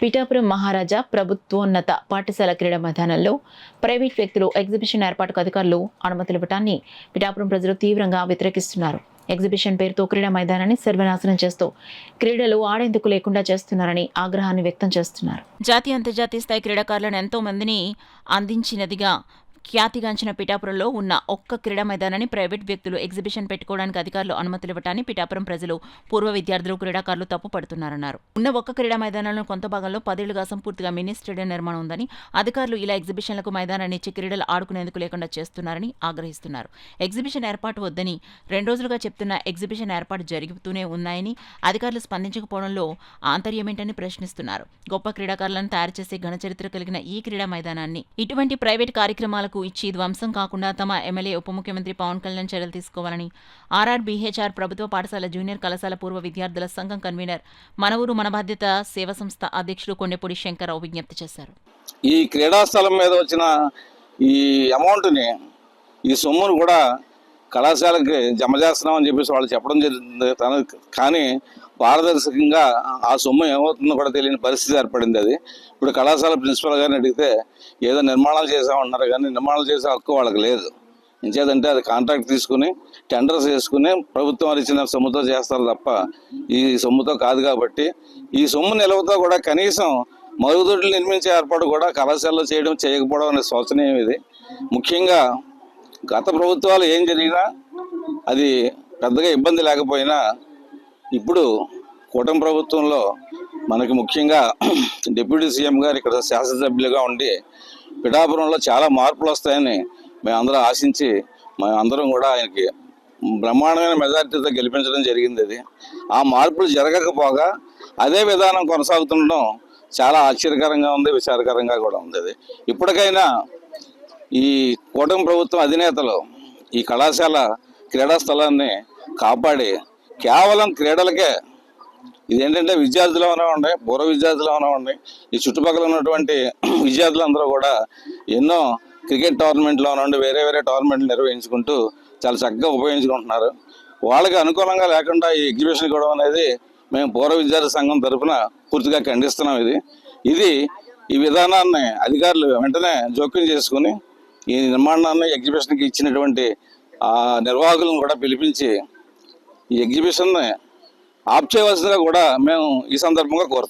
పిఠాపురం మహారాజా ప్రభుత్వోన్నత పాఠశాల క్రీడా మైదానంలో ప్రైవేట్ వ్యక్తులు ఎగ్జిబిషన్ ఏర్పాటుకు అధికారులు అనుమతులు ఇవ్వడాన్ని పిఠాపురం ప్రజలు తీవ్రంగా వ్యతిరేకిస్తున్నారు. ఎగ్జిబిషన్ పేరుతో క్రీడా మైదానాన్ని సర్వనాశనం చేస్తూ క్రీడలు ఆడేందుకు లేకుండా చేస్తున్నారని ఆగ్రహాన్ని వ్యక్తం చేస్తున్నారు. జాతీయ అంతర్జాతీయ స్థాయి క్రీడాకారులను ఎంతో మందిని అందించినదిగా ఖ్యాతిగాంచిన పిఠాపురంలో ఉన్న ఒక్క క్రీడా మైదానాన్ని ప్రైవేట్ వ్యక్తులు ఎగ్జిబిషన్ పెట్టుకోవడానికి అధికారులు అనుమతులు ఇవ్వటాన్ని పిఠాపురం ప్రజలు, పూర్వ విద్యార్థులు, క్రీడాకారులు తప్పుపడుతున్నారన్నారు. ఉన్న ఒక్క క్రీడా మైదానంలో కొంత భాగంలో 10 ఏళ్లుగా అసంపూర్తిగా మినీ స్టేడియం నిర్మాణం ఉందని, అధికారులు ఇలా ఎగ్జిబిషన్లకు మైదానాన్ని ఇచ్చి క్రీడలు ఆడుకునేందుకు లేకుండా చేస్తున్నారని ఆగ్రహిస్తున్నారు. ఎగ్జిబిషన్ ఏర్పాటు వద్దని 2 రోజులుగా చెప్తున్న ఎగ్జిబిషన్ ఏర్పాటు జరుగుతూనే ఉన్నాయని, అధికారులు స్పందించకపోవడంలో ఆంతర్యమేంటని ప్రశ్నిస్తున్నారు. గొప్ప క్రీడాకారులను తయారు చేసే ఘనచరిత్ర కలిగిన ఈ క్రీడా మైదానాన్ని ఇటువంటి ప్రైవేట్ కార్యక్రమాలకు ఇచ్చి ధ్వంసం కాకుండా తమ ఎమ్మెల్యే, ఉప ముఖ్యమంత్రి పవన్ కళ్యాణ్ చర్యలు తీసుకోవాలని ఆర్ఆర్బీహెచ్ఆర్ ప్రభుత్వ పాఠశాల జూనియర్ కళాశాల పూర్వ విద్యార్థుల సంఘం కన్వీనర్, మన ఊరు మన బాధ్యత సేవా సంస్థ అధ్యక్షుడు కొండెపూడి శంకర్రావు విజ్ఞప్తి చేశారు. ఈ క్రీడాస్థలం మీద వచ్చిన ఈ అమౌంట్ని, ఈ సొమ్మును కూడా కళాశాలకి జమ చేస్తున్నామని చెప్పేసి వాళ్ళు చెప్పడం జరిగింది. కానీ పారదర్శకంగా ఆ సొమ్ము ఏమవుతుందో కూడా తెలియని పరిస్థితి ఏర్పడింది. అది ఇప్పుడు కళాశాల ప్రిన్సిపల్ గారిని అడిగితే ఏదో నిర్మాణాలు చేసామన్నారు, కానీ నిర్మాణాలు చేసే హక్కు వాళ్ళకి లేదు. ఇంచేదంటే అది కాంట్రాక్ట్ తీసుకుని టెండర్స్ వేసుకుని ప్రభుత్వం ఇచ్చిన సొమ్ముతో చేస్తారు తప్ప ఈ సొమ్ముతో కాదు. కాబట్టి ఈ సొమ్ము నిలవతో కూడా కనీసం మరుగుదొడ్లు నిర్మించే ఏర్పాటు కూడా కళాశాలలో చేయకపోవడం అనే శోచనీయం ఇది. ముఖ్యంగా గత ప్రభుత్వాలు ఏం జరిగినా అది పెద్దగా ఇబ్బంది లేకపోయినా ఇప్పుడు కూటమి ప్రభుత్వంలో మనకి ముఖ్యంగా డిప్యూటీ సీఎం గారు ఇక్కడ శాసనసభ్యులుగా ఉండి పిఠాపురంలో చాలా మార్పులు వస్తాయని మేమందరం ఆశించి మేమందరం కూడా ఆయనకి బ్రహ్మాండమైన మెజారిటీతో గెలిపించడం జరిగింది. అది ఆ మార్పులు జరగకపోగా అదే విధానం కొనసాగుతుండడం చాలా ఆశ్చర్యకరంగా ఉంది, విచారకరంగా కూడా ఉంది. అది ఇప్పటికైనా ఈ కూటమి ప్రభుత్వం అధినేతలు ఈ కళాశాల క్రీడా స్థలాన్ని కాపాడి కేవలం క్రీడలకే, ఇదేంటంటే విద్యార్థులు ఉన్నామండి, పూర్వ విద్యార్థులు ఉన్నామండి, ఈ చుట్టుపక్కల ఉన్నటువంటి విద్యార్థులందరూ కూడా ఎన్నో క్రికెట్ టోర్నమెంట్లో ఉండి వేరే వేరే టోర్నమెంట్లు నిర్వహించుకుంటూ చాలా చక్కగా ఉపయోగించుకుంటున్నారు. వాళ్ళకి అనుకూలంగా లేకుండా ఈ ఎగ్జిబిషన్ కూడా అనేది మేము పూర్వ విద్యార్థి సంఘం తరఫున పూర్తిగా ఖండిస్తున్నాం. ఈ విధానాన్ని అధికారులు వెంటనే జోక్యం చేసుకుని ఈ నిర్మాణాన్ని ఎగ్జిబిషన్కి ఇచ్చినటువంటి నిర్వాహకులను కూడా పిలిపించి ఈ ఎగ్జిబిషన్ని ఆప్ చేయవలసిందిగా కూడా మేము ఈ సందర్భంగా కోరుతున్నాం.